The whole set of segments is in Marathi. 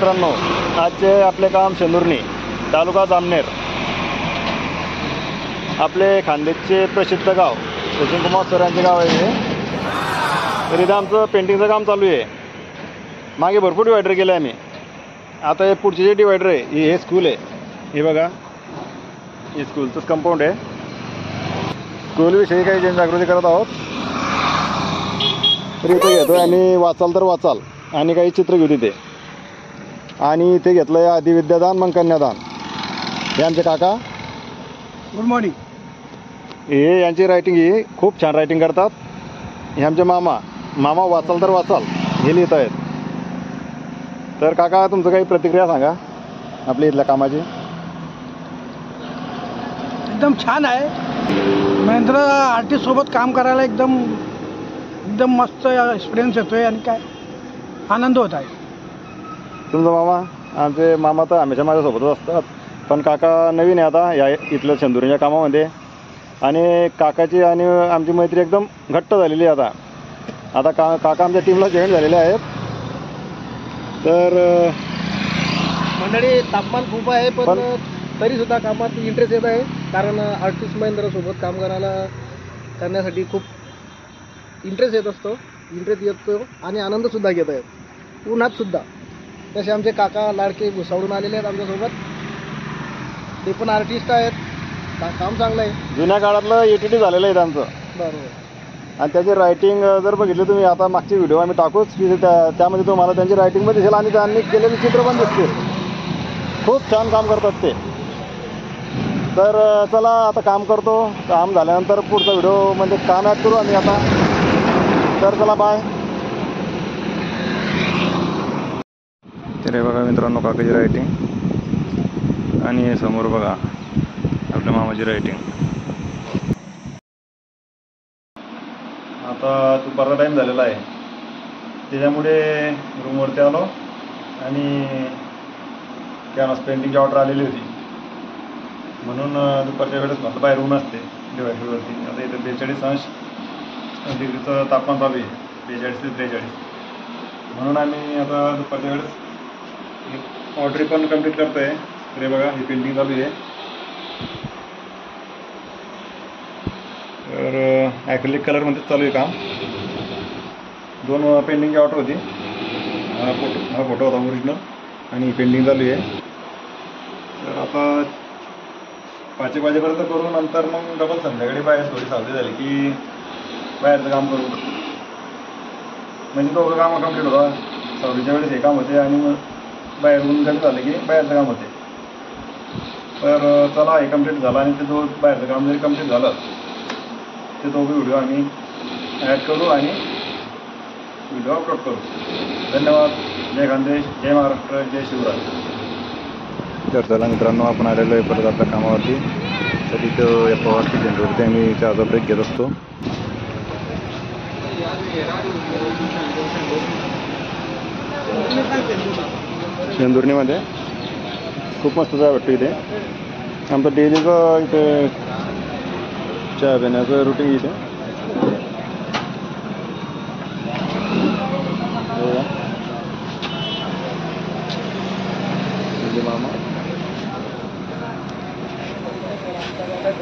मित्रांनो, आजचे आपले काम शेंदुर्णी तालुका जामनेर, आपले खानदेशचे प्रसिद्ध गाव सचिन कुमार सर यांचे गाव आहे हे. तर इथं आमचं पेंटिंगचं काम चालू आहे. मागे भरपूर डिवायडर केलं आहे आम्ही. आता हे पुढचे जे डिवायडर आहे हे स्कूल आहे. हे बघा, हे स्कूलचंच कंपाऊंड आहे. स्कूलविषयी काही जनजागृती करत आहोत. तर इथे घेतो आहे आणि वाचाल तर वाचाल आणि काही चित्र घेऊ तिथे. आणि इथे घेतलं आहे आधी विद्यादान मग कन्यादान. हे आमचे काका, गुड मॉर्निंग. हे यांची रायटिंग ही खूप छान रायटिंग करतात. हे आमचे मामा वाचाल तर वाचाल हे लिहित आहेत. तर काका, तुमचं काही प्रतिक्रिया सांगा आपल्या इथल्या कामाची. एकदम छान आहे. महेंद्र आर्टिस्ट सोबत काम करायला एकदम मस्त एक्सपिरियन्स येतोय आणि काय आनंद होत आहे. तुमचा आमचे मामा तर हमेशा माझ्यासोबतच असतात. पण काका नवीन आहे आता या इथल्या शेंदुरीच्या कामामध्ये. आणि काकाची आणि आमची मैत्री एकदम घट्ट झालेली आहे आता काका आमच्या टीमला जॉईन झालेले आहेत. तर मंडळी, तापमान खूप आहे पण तरीसुद्धा कामात इंटरेस्ट येत आहे. कारण आर्टिस्ट महेंद्रसोबत काम करण्यासाठी खूप इंटरेस्ट येतो आणि आनंदसुद्धा घेत आहेत उन्हातसुद्धा. तसे आमचे काका लाडके भुसावळून आलेले आहेत आमच्यासोबत. ते पण आर्टिस्ट आहेत. काम चांगलं आहे. जुन्या काळातलं ATT झालेलं आहे त्यांचं. बरोबर. आणि त्याची रायटिंग जर बघितली तुम्ही, आता मागचे व्हिडिओ आम्ही टाकूच की त्यामध्ये तुम्हाला त्यांची रायटिंगमध्ये दिसेल आणि त्यांनी केलेले चित्र पण दिसतील. खूप छान काम करतात ते. तर चला आता काम करतो. काम झाल्यानंतर पुढचा व्हिडिओमध्ये काम ॲड करू आम्ही आता. तर चला, बाय. तर हे बघा मित्रांनो, काकाची रायटिंग आणि हे समोर बघा आपल्या मामाची रायटिंग. आता दुपारचा टाईम झालेला आहे, त्याच्यामुळे रूमवरती आलो आणि कॅनव्हास पेंटिंगची ऑर्डर आलेली होती म्हणून दुपारच्या वेळेस म्हटलं बाहेर ऊन असते डिवायडरवरती. आता इथं 42-43 तापमान चालू आहे, 42 ते 43. म्हणून आम्ही आता दुपारच्या वेळेस ऑर्डर पण कंप्लीट करतो आहे. तर हे बघा, ही पेंटिंग चालू आहे. तर ॲक्रिलिक कलरमध्येच चालू आहे काम. 2 पेंटिंगची ऑर्डर होती. हा फोटो होता ओरिजिनल आणि ही पेंटिंग चालू आहे. तर आता 5 वाजेपर्यंत करू, नंतर मग डबल संध्याकाळी बाहेर थोडी सावली झाली की बाहेरचं काम करू. म्हणजे दोघं कामं कंप्लीट होता. सावलीच्या वेळेस हे काम होते आणि मग बाहेरून कमी झालं की बाहेरचं काम होते. तर चला, हे कंप्लीट झालं आणि ते बाहेरचं काम जरी कंप्लीट झालं ते दोघे व्हिडिओ आम्ही ॲड करू आणि व्हिडिओ अपलोड करू. धन्यवाद. जय खानदेश, जय महाराष्ट्र, जय शिवराज. तर चला मित्रांनो, आपण आलेलो आहे परत आपल्या कामावरती. तर इथं या पवारची झेंडूवरती आम्ही चहाचा ब्रेक घेत असतो. शेंदुर्णीमध्ये खूप मस्त चहा भेटतो इथे. आमचं डेलीचं इथे चहा पिण्याचं रुटीन इथे. मामा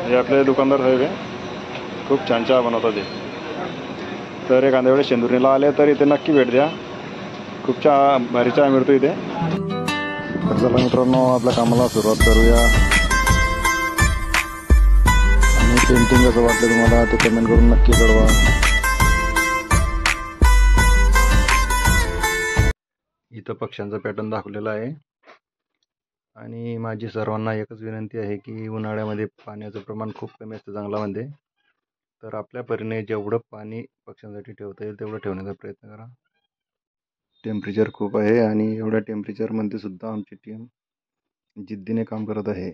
हे आपले दुकानदार साहेब आहे. खूप छान चहा बनवतात ते. तर एखाद्या वेळेस शेंदुर्णीला आले तर इथे नक्की भेट द्या. खूप भारी चहा मिळतो इथे. तर चला मित्रांनो, आपल्या कामाला सुरुवात करूया. आणि पेंटिंग कसं वाटलं तुम्हाला ते कमेंट करून नक्की कळवा. इथं पक्ष्यांचा पॅटर्न दाखवलेला आहे. आणि माझी सर्वांना एकच विनंती आहे की उन्हाळ्यामध्ये पाण्याचं प्रमाण खूप कमी असतं जंगलामध्ये. तर आपल्या परीने जेवढं पाणी पक्ष्यांसाठी ठेवता येईल तेवढं ठेवण्याचा प्रयत्न करा. टेम्परेचर खूप आहे आणि एवढ्या टेम्परेचरमध्ये सुद्धा आमची टीम जिद्दीने काम करत आहे.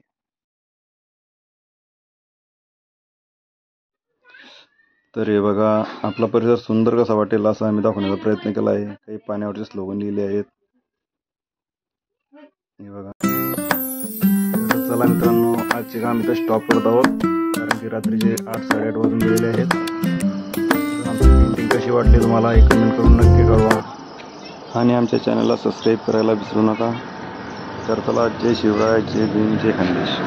तर हे बघा, आपला परिसर सुंदर कसा वाटेल असं आम्ही दाखवण्याचा प्रयत्न केला आहे. काही पाण्यावरचे स्लोगन लिहिले आहेत. हे बघा. चला मित्रांनो, आजचे काम इथं स्टॉप करत आहोत कारण की रात्रीचे 8-8:30 वाजून गेलेले आहेत. आमची पेंटिंग कशी वाटली तुम्हाला हे कमेंट करून नक्की कळवा. आणि आमच्या चॅनलला सबस्क्राईब करायला विसरू नका. तर चला, जय शिवराय, जय भीम, जय खानदेश.